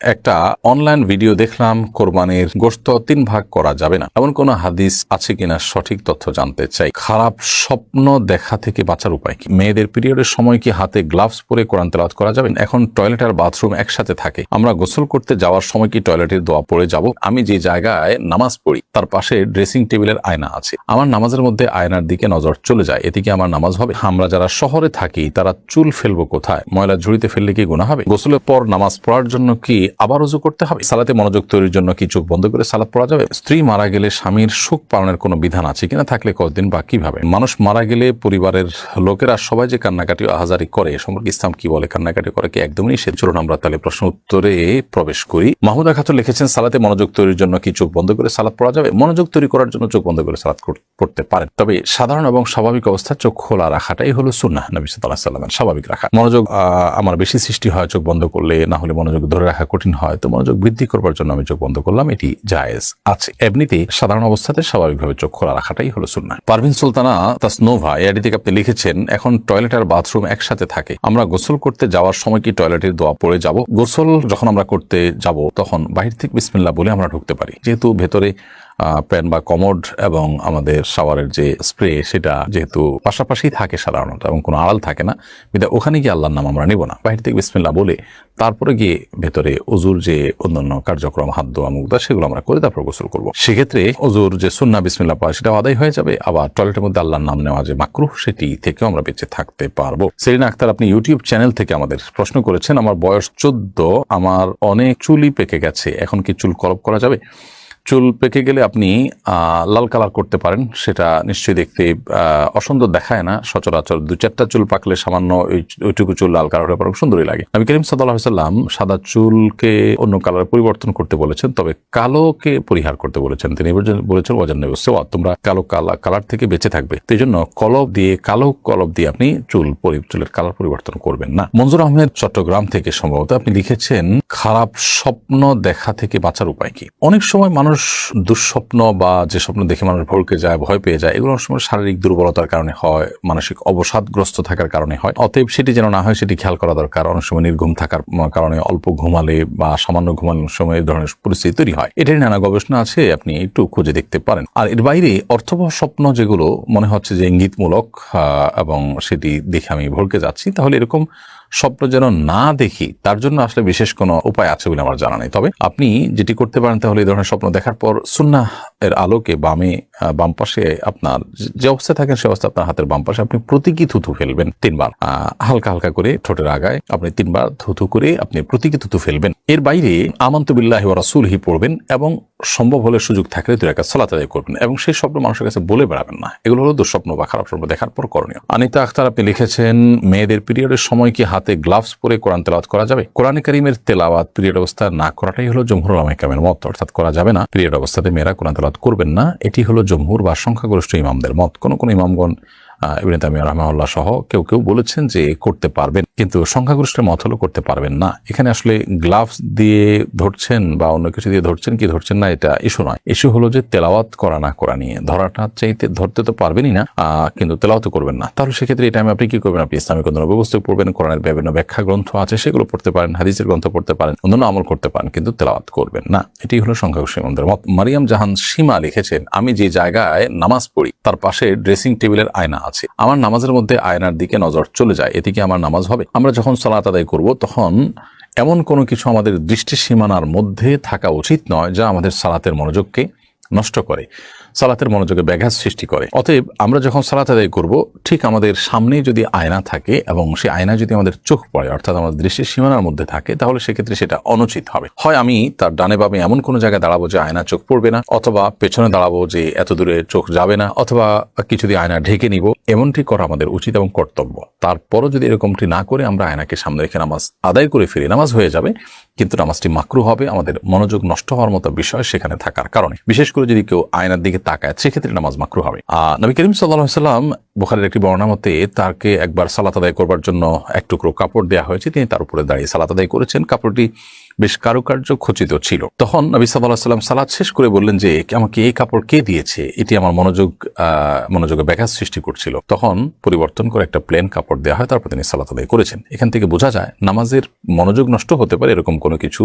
একটা online video দেখলাম কোরবানির গোশত 3 ভাগ করা যাবে না, এমন কোন হাদিস আছে কিনা সঠিক তথ্য জানতে চাই। খারাপ স্বপ্ন দেখা থেকে বাঁচার উপায় কি? মেয়েদের পিরিয়ডের সময় কি হাতে গ্লাভস পরে কোরআন তেলাওয়াত করা যাবে? এখন টয়লেট আর বাথরুম একসাথে থাকে, আমরা গোসল করতে যাওয়ার সময় কি টয়লেটের দোয়া পড়ে যাব? আমি যে জায়গায় নামাজ পড়ি তার পাশে ড্রেসিং টেবিলের আয়না আছে, আমার নামাজের মধ্যে আয়নার দিকে নজর চলে যায়, এতে কি আমার নামাজ হবে? আমরা যারা শহরে থাকি তারা চুল ফেলবো কোথায়? ময়লা ঝুড়িতে ফেললে কি গুনাহ হবে? গোসলের পর নামাজ পড়ার জন্য কি আবার ওযু করতে হবে? সালাতে মনোযোগ তৈরির জন্য কি চোখ বন্ধ করে সালাত পড়া যাবে? স্ত্রী মারা গেলে স্বামীর শোক পালনের কোনো বিধান আছে কিনা, থাকলে কতদিন বা কিভাবে? মানুষ মারা গেলে পরিবারের লোকেরা সবাই যে কান্নাকাটি আহাজারি করে, সম্পর্কে ইসলাম কি বলে? কান্নাকাটি করে কি একদমই নিষেধ? চলুন আমরা তাহলে প্রশ্ন উত্তরে প্রবেশ করি। মাহমুদা খাতুন লিখেছেন, সালাতে মনোযোগ তৈরির জন্য কি চোখ বন্ধ করে সালাত পড়া যাবে? মনোযোগ তৈরি করার জন্য চোখ বন্ধ করে সালাত পড়তে পারেন, তবে সাধারণ এবং স্বাভাবিক অবস্থায় চোখ খোলা রাখাটাই হলো সুন্নাহ নবী সাল্লাল্লাহু আলাইহি ওয়াসাল্লামের। স্বাভাবিক রাখা। মনোযোগ আমার বেশি সৃষ্টি হয় চোখ বন্ধ করলে, না হলে মনোযোগ ধরে রাখা কঠিন হয়, তো মনোযোগ বৃদ্ধি করবার জন্য আমি চোখ বন্ধ করলাম, এটি জায়েজ আছে। এমনিতে সাধারণ অবস্থাতে স্বাভাবিকভাবে চোখ খোলা রাখাটাই হলো সুন্নাহ। পারভিন সুলতানা তাসনোভা এডি থেকে আপনি লিখেছেন, এখন টয়লেট আর বাথরুম একসাথে থাকে, আমরা গোসল করতে যাওয়ার সময় কি টয়লেটের দোয়া পড়ে যাব? গোসল যখন আমরা করতে যাব তখন বাহির থেকে বিসমিল্লাহ বলে আমরা ঢুকতে পারি, যেহেতু ভেতরে প্যান বা কমোড এবং আমাদের শাওয়ারের যে স্প্রে সেটা যেহেতু পাশাপাশি থাকে সাধারণত এবং কোনো আড়াল থাকে না, বিধায় ওখানে গিয়ে আল্লাহর নাম আমরা নেব না, বাহির থেকে বিসমিল্লাহ বলে তারপরে গিয়ে ভেতরে ওযুর যে অন্যান্য কার্যক্রম, হাত ধোয়া, মুখ ধোয়া, সেগুলো আমরা করে তারপর গোসল করবো। সেক্ষেত্রে ওযুর যে সুন্নাহ বিসমিল্লাহ পড়া সেটা আদায় হয়ে যাবে, আবার টয়লেটের মধ্যে আল্লাহর নাম নেওয়া যে মাকরুহ সেটি থেকেও আমরা বেঁচে থাকতে পারবো। সেলিনা আক্তার আপনি ইউটিউব চ্যানেল থেকে আমাদের প্রশ্ন করেছেন, আমার বয়স 14, আমার অনেক চুলই পেকে গেছে, এখন কি চুল কলপ করা যাবে? চুল পেকে গেলে আপনি লাল কালার করতে পারেন, সেটা নিশ্চয়ই দেখতে অসুন্দর দেখায় না। সচরাচর 2-4টা চুল পাকলে সামান্য ওইটুকু চুল লাল কালার হয়ে পড়ে সুন্দরই লাগে। নবী করিম সাল্লাল্লাহু আলাইহি ওয়াসাল্লাম সাদা চুলকে অন্য কালারে পরিবর্তন করতে বলেছেন, তবে কালোকে পরিহার করতে বলেছেন। তিনি বলেছেন ওয়াজান্নাবু সাওয়া, তোমরা কালো কালার থেকে বেঁচে থাকবে, সেই জন্য কালো কলব দিয়ে আপনি চুলের কালার পরিবর্তন করবেন না। মনজুর আহমেদ চট্টগ্রাম থেকে সম্ভবত আপনি লিখেছেন, খারাপ স্বপ্ন দেখা থেকে বাঁচার উপায় কি? অনেক সময় মানুষ দুঃস্বপ্ন বা যে স্বপ্ন দেখে মানুষ ভড়কে যায়, ভয় পেয়ে যায়, এগুলো অনেক সময় শারীরিক দুর্বলতার কারণে হয়, মানসিক অবসাদগ্রস্ত থাকার কারণে হয়। অতএব সেটি যেন না হয় সেটি খেয়াল করা দরকার। অনেক সময় নির্ঘুম থাকার কারণে, অল্প ঘুমালে বা সামান্য ঘুমানোর সময় এই ধরনের পরিস্থিতি তৈরি হয়। এটারই নানা গবেষণা আছে, আপনি একটু খুঁজে দেখতে পারেন। আর এর বাইরে অর্থবহ স্বপ্ন যেগুলো মনে হচ্ছে যে ইঙ্গিতমূলক এবং সেটি দেখে আমি ভড়কে যাচ্ছি, তাহলে এরকম স্বপ্ন যেন না দেখি, তার জন্য আসলে বিশেষ কোনো উপায় আছে বলে আমার জানা নেই। তবে আপনি যেটি করতে পারেন, তাহলে এই ধরনের স্বপ্ন দেখার পর সুন্নাহ এর আলোকে বাম পাশে আপনার যে অবস্থায় থাকেন সে অবস্থা আপনার হাতের বাম পাশে আপনি প্রতীকী থুতু ফেলবেন 3 বার, হালকা হালকা করে ঠোঁটের আগায় আপনি 3 বার থুতু করে আপনি প্রতীকী থুতু ফেলবেন। এর বাইরে আমানতু বিল্লাহি ওয়া রাসূলিহি পড়বেন এবং সম্ভব হলে সুযোগ থাকলে 2 রাকাত সালাত আদায় করবেন এবং সেই স্বপ্ন মানুষের কাছে বলে বেড়াবেন না। এগুলো হলো দুঃস্বপ্ন বা খারাপ স্বপ্ন দেখার পর করণীয়। আনিতা আক্তার আপনি লিখেছেন, মেয়েদের পিরিয়ডের সময় কি হাতে গ্লাভস পরে কোরআন তেলাওয়াত করা যাবে? কোরআনে কারীমের তেলাওয়াত পিরিয়ড অবস্থায় না করাটাই হলো জমহুর উলামায়ে কেরামের মত, অর্থাৎ করা যাবে না। পিরিয়ড অবস্থাতে মেয়েরা কোরআন তেলাওয়াত করবেন না, এটি হলো জমহুর বা সংখ্যাগরিষ্ঠ ইমামদের মত। কোন ইমামগণ ইবনে তাইমিয়া রাহিমাহুল্লাহ সহ কেউ বলেছেন যে করতে পারবেন, কিন্তু সংখ্যাগরিষ্ঠের মত হলো করতে পারবেন না। এখানে আসলে গ্লাভস দিয়ে ধরছেন বা অন্য কিছু দিয়ে ধরছেন কি ধরছেন না, এটা ইস্যু নয়। ইস্যু হলো যে তেলাওয়াত করা না করা নিয়ে। ধরাটা চাইতে ধরতে তো পারবেনই না, কিন্তু তেলাওয়াত করবেন না। তাহলে সেক্ষেত্রে এই টাইমে আপনি কি করবেন? আপনি ইসলামিক অন্যান্য ব্যবস্থা পড়বেন, কোরআনের বিভিন্ন ব্যাখ্যা গ্রন্থ আছে সেগুলো পড়তে পারেন, হাদিসের গ্রন্থ পড়তে পারেন, অন্যান্য আমল করতে পারেন, কিন্তু তেলাওয়াত করবেন না। এটি হলো সংখ্যাগরিষ্ঠ ইমামদের মত। মারিয়াম জাহান সীমা লিখেছেন, আমি যে জায়গায় নামাজ পড়ি তার পাশে ড্রেসিং টেবিলের আয়না আছে, আমার নামাজের মধ্যে আয়নার দিকে নজর চলে যায়, এতে কি আমার নামাজ হবে? আমরা যখন সালাত আদায় করব তখন এমন কোনো কিছু আমাদের দৃষ্টি সীমানার মধ্যে থাকা উচিত নয় যা আমাদের সালাতের মনোযোগকে নষ্ট করে, সালাতের মনোযোগে ব্যাঘাত সৃষ্টি করে। অতএব আমরা যখন সালাত আদায় করব, ঠিক আমাদের সামনে যদি আয়না থাকে এবং সেই আয়না যদি আমাদের চোখ পড়ে, অর্থাৎ আমাদের দৃষ্টির সীমানার মধ্যে থাকে, তাহলে সেক্ষেত্রে সেটা অনুচিত হবে। হয় আমি তার ডানে বামে এমন কোনো জায়গায় দাঁড়াবো যে আয়না চোখ পড়বে না, অথবা পেছনে দাঁড়াবো যে এত দূরে চোখ যাবে না, অথবা কিছু দিয়ে আয়না ঢেকে নিব। এমনটি করা আমাদের উচিত এবং কর্তব্য। তারপরও যদি এরকমটি না করে আমরা আয়নাকে সামনে রেখে নামাজ আদায় করে ফিরি, নামাজ হয়ে যাবে, কিন্তু নামাজটি মাকরুহ হবে, আমাদের মনোযোগ নষ্ট হওয়ার মতো বিষয় সেখানে থাকার কারণে। বিশেষ করে যদি কেউ আয়নার দিকে তাকায়, সেক্ষেত্রে নামাজ মাকরুহ হবে। নবী করিম সাল্লাল্লাহু আলাইহি ওয়াসাল্লাম বুখারীর একটি বর্ণনা মতে তাকে একবার সালাত আদায় করবার জন্য এক টুকরো কাপড় দেওয়া হয়েছে, তিনি তার উপরে দাঁড়িয়ে সালাত আদায় করেছেন। কাপড়টি বেশ কারুকার্য খচিত ছিল। তখন নবী সাল্লাল্লাহু আলাইহি ওয়াসাল্লাম সালাত শেষ করে বললেন যে, আমাকে এই কাপড় কে দিয়েছে? এটি আমার মনোযোগে ব্যাঘাত সৃষ্টি করছিল। তখন পরিবর্তন করে একটা প্লেন কাপড় দেওয়া হয়, তারপর তিনি সালাত আদায় করেছেন। এখান থেকে বোঝা যায় নামাজের মনোযোগ নষ্ট হতে পারে এরকম কোনো কিছু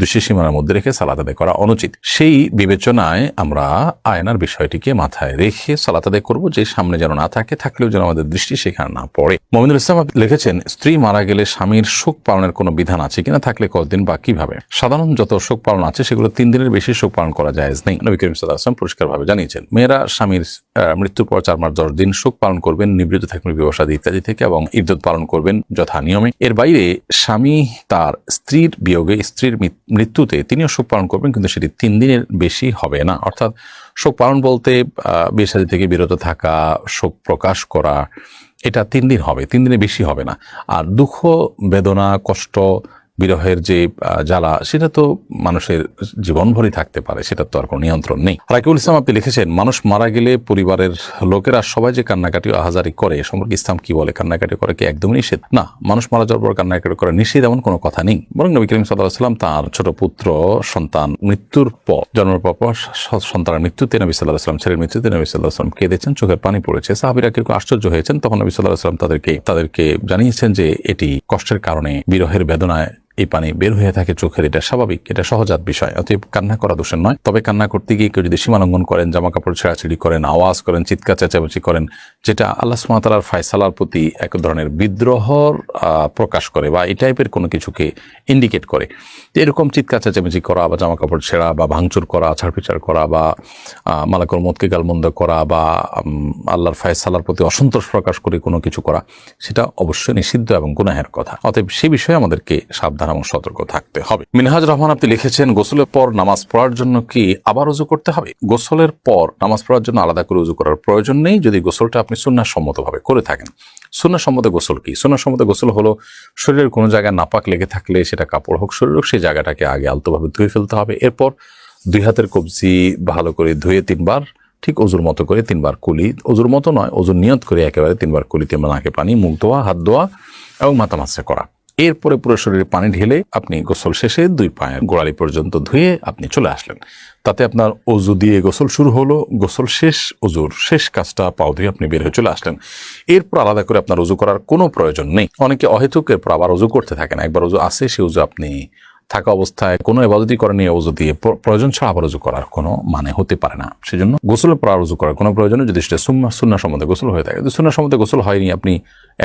দৃষ্টি সীমার মধ্যে রেখে সালাত আদায় করা অনুচিত। সেই বিবেচনায় আমরা আয়নার বিষয়টিকে মাথায় রেখে সালাত আদায় করবো, যে সামনে যেন না থাকে, থাকলেও যেন আমাদের দৃষ্টি সেখানে না পড়ে। মমিনুল ইসলাম লিখেছেন, স্ত্রী মারা গেলে স্বামীর শোক পালনের কোনো বিধান আছে কিনা, থাকলে কতদিন বা কিভাবে? সাধারণ যত শোক পালন আছে সেগুলো 3 দিনের বেশি শোক পালন করা জায়েজ নেই। নবী করিম সাল্লাল্লাহু আলাইহি ওয়াসাল্লাম পরিষ্কারভাবে জানিয়েছেন, মেয়েরা স্বামীর মৃত্যুর পর 4 মাস 10 দিন শোক পালন করবেন, নিবৃত্ত থাকবেন বিবাহ ইত্যাদি থেকে, এবং ইদ্যত পালন করবেন যথা নিয়মে। এর বাইরে স্বামী তার স্ত্রীর বিয়োগে, স্ত্রীর মৃত্যুতে তিনিও শোক পালন করবেন, কিন্তু সেটি 3 দিনের বেশি হবে না। অর্থাৎ শোক পালন বলতে বিয়ে শাদী থেকে বিরত থাকা, শোক প্রকাশ করা, এটা 3 দিন হবে, 3 দিনের বেশি হবে না। আর দুঃখ, বেদনা, কষ্ট, বিরহের যে জ্বালা, সেটা তো মানুষের জীবনভরই থাকতে পারে, সেটা তো আর কোনো নিয়ন্ত্রণ নেই। রাকিবুল ইসলাম আপনি লিখেছেন, মানুষ মারা গেলে পরিবারের লোকেরা সবাই যে কান্নাকাটি আহাজারি করে, সম্পর্কে ইসলাম কি বলে? কান্নাকাটি করে কি একদমই নিষেধ? না, মানুষ মারা যাওয়ার পর কান্নাকাটি করা নিষেধ এমন কোনো কথা নেই। বরং নবী করিম সাল্লাল্লাহু আলাইহি ওয়াসাল্লাম তার ছোট পুত্র সন্তান মৃত্যুর পর, জন্মের পর সন্তানের মৃত্যুতে নবী সাল্লাল্লাহু আলাইহি ওয়াসাল্লাম, ছেলের মৃত্যুতে নবী সাল্লাল্লাহু আলাইহি ওয়াসাল্লাম কেঁদেছেন, চোখের পানি পড়েছে। সাহাবীরা কেউ আশ্চর্য হয়েছেন, তখন নবী সাল্লাল্লাহু আলাইহি ওয়াসাল্লাম তাদেরকে জানিয়েছেন যে এটি কষ্টের কারণে, বিরহের বেদনায় এই পানি বের হয়ে থাকে চোখের, এটা স্বাভাবিক, এটা সহজাত বিষয়। অতএব কান্না করা দোষের নয়। তবে কান্না করতে গিয়ে কেউ যদি সীমা লঙ্ঘন করেন, জামা কাপড় ছেঁড়াছিড়ি করেন, আওয়াজ করেন, চিৎকার চেঁচামেচি করেন, যেটা আল্লাহ সুবহানাহু ওয়া তাআলার ফয়সালার প্রতি এক ধরনের বিদ্রোহর প্রকাশ করে বা এই টাইপের কোনো কিছুকে ইন্ডিকেট করে, এরকম চিৎকার চেঁচামেচি করা বা জামা কাপড় ছেঁড়া বা ভাঙচুর করা, ছাড়পিচার করা বা মালাকুল মউতকে গালমন্দ করা বা আল্লাহর ফয়সালার প্রতি অসন্তোষ প্রকাশ করে কোনো কিছু করা, সেটা অবশ্যই নিষিদ্ধ এবং গুনাহের কথা। অতএব সে বিষয়ে আমাদেরকে সাবধান এবং সতর্ক থাকতে হবে। মিনহাজ রহমান আপনি লিখেছেন, গোসলের পর নামাজ পড়ার জন্য কি আবার ওযু করতে হবে? গোসলের পর নামাজ পড়ার জন্য আলাদা করে ওযু করার প্রয়োজন নেই, যদি গোসলটা আপনি সুন্নাহ সম্মতভাবে করে থাকেন। সুন্নাহ সম্মত গোসল কি? সুন্নাহ সম্মত গোসল হলো, শরীরের কোনো জায়গায় নাপাক লেগে থাকলে, সেটা কাপড় হোক, শরীর হোক, সেই জায়গাটাকে আগে আলতোভাবে ধুয়ে ফেলতে হবে। এরপর 2 হাতের কবজি ভালো করে ধুয়ে 3 বার, ঠিক ওজুর মতো করে 3 বার কুলি, ওজুর মতো নয়, ওজুর নিয়ত করে একেবারে 3 বার কুলি, 3 বার নাকে পানি, মুখ ধোয়া, হাত ধোয়া এবং মাথা মাসা করা। এরপরে পুরো শরীরে পানি ঢেলে আপনি গোসল শেষে 2 পায়ের গোড়ালি পর্যন্ত ধুয়ে আপনি চলে আসলেন। তাতে আপনার ওযু দিয়ে গোসল শুরু হলো, গোসল শেষ, ওযুর শেষ কাজটা পাও ধুয়ে আপনি বের হয়ে চলে আসলেন। এরপর আলাদা করে আপনার ওযু করার কোনো প্রয়োজন নেই। অনেকে অহেতুক এরপর আবার ওযু করতে থাকেন। একবার ওযু আসে, সে ওযু আপনি থাকা অবস্থায় কোনো ইবাদতই করেনি, ওযু দিয়ে প্রয়োজন ছাড়া আবার ওযু করার কোনো মানে হতে পারে না। সেজন্য গোসলের পর ওযু করার কোনো প্রয়োজন নেই, যদি সেটা সুন্নাহ সম্মত গোসল হয়ে থাকে। যদি সুন্নাহ সম্মত গোসল হয়নি, আপনি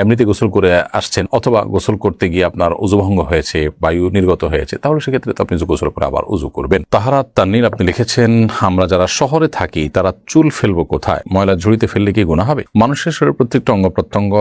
এমনিতে গোসল করে আসছেন, অথবা গোসল করতে গিয়ে আপনার ওযু ভঙ্গ হয়েছে, বায়ু নির্গত হয়েছে, তাহলে সেক্ষেত্রে তো আপনি গোসল করে আবার ওযু করবেন। তাহারাত তাননীর আপনি লিখেছেন, আমরা যারা শহরে থাকি তারা চুল ফেলবো কোথায়? ময়লা ঝুড়িতে ফেললে কি গুনাহ হবে? মানুষের শরীরের প্রত্যেকটা অঙ্গ প্রত্যঙ্গ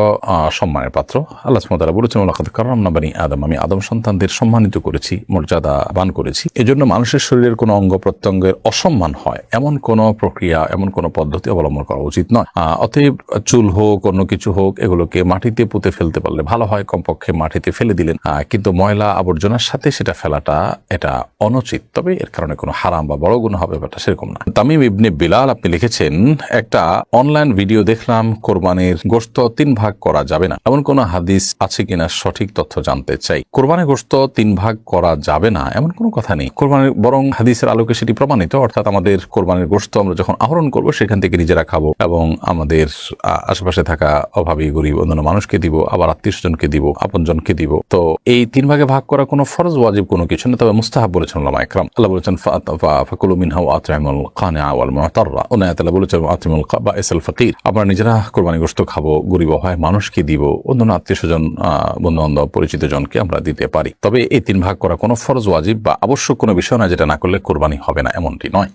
সম্মানের পাত্র। আল্লাহ সুবহানাহু ওয়া তাআলা বলেছেন, ওয়ালাকাদ কাররামনা বানি আদম, আমি আদম সন্তানদের সম্মানিত করেছি, মর্যাদা বান করেছি। এজন্য মানুষের শরীরের কোনো অঙ্গ প্রত্যঙ্গের অসম্মান হয় এমন কোনো প্রক্রিয়া, এমন কোনো পদ্ধতি অবলম্বন করা উচিত নয়। অতএব চুল হোক, অন্য কিছু হোক, এগুলোকে মাটিতে পুঁতে ফেলতে পারলে ভালো হয়, কমপক্ষে মাটিতে ফেলে দিলেন। কিন্তু ময়লা আবর্জনার সাথে সেটা ফেলাটা এটা অনুচিত। তবে এর কারণে কোনো হারাম বা বড় গুনাহ হবে ব্যাপারটা সেরকম না। তামিম ইবনে বিলাল আপনি লিখেছেন, একটা অনলাইন ভিডিও দেখলাম, কোরবানির গোশত 3 ভাগ করা যাবে না, এমন কোনো হাদিস আছে কিনা, সঠিক তথ্য জানতে চাই। কোরবানির গোশত 3 ভাগ করা যাবে না এমন কোনো কথা নেই। কোরবানির বরং হাদিসের আলোকে সেটি প্রমাণিত। অর্থাৎ আমাদের কোরবানির গোশত আমরা যখন আহরণ করব, সেখান থেকে নিজেরা খাবো এবং আমাদের আশেপাশে থাকা অভাবী, গরিব, অন্যান্য মানুষকে দিব, আবার আত্মীয়স্বজনকে দিব, আপনজনকে দিব। তো এই 3 ভাগে ভাগ করা কোনো ফরজ ওয়াজিব কোনো কিছু না, তবে মুস্তাহাব বলেছেন উলামা ইকরাম। আল্লাহ বলেছেন, ফাকুলু মিনহা ওয়া আত'ইমুল কানিআ ওয়াল মু'তাররা। আল্লাহ তাআলা বলেছেন, আত'ইমুল বা'ইসাল ফাকির। আমরা নিজেরা কোরবানির গোশত খাবো, গরিব অসহায় মানুষকে দিব, অন্যান্য আত্মীয়স্বজন, বন্ধু-বান্ধব, পরিচিত জনকে আমরা দিতে পারি। তবে এই 3 ভাগ করা কোনো ফরজ ওয়াজিব বা আবশ্যক কোনো বিষয় না, যেটা না করলে কোরবানি হবে না, এমনটি নয়।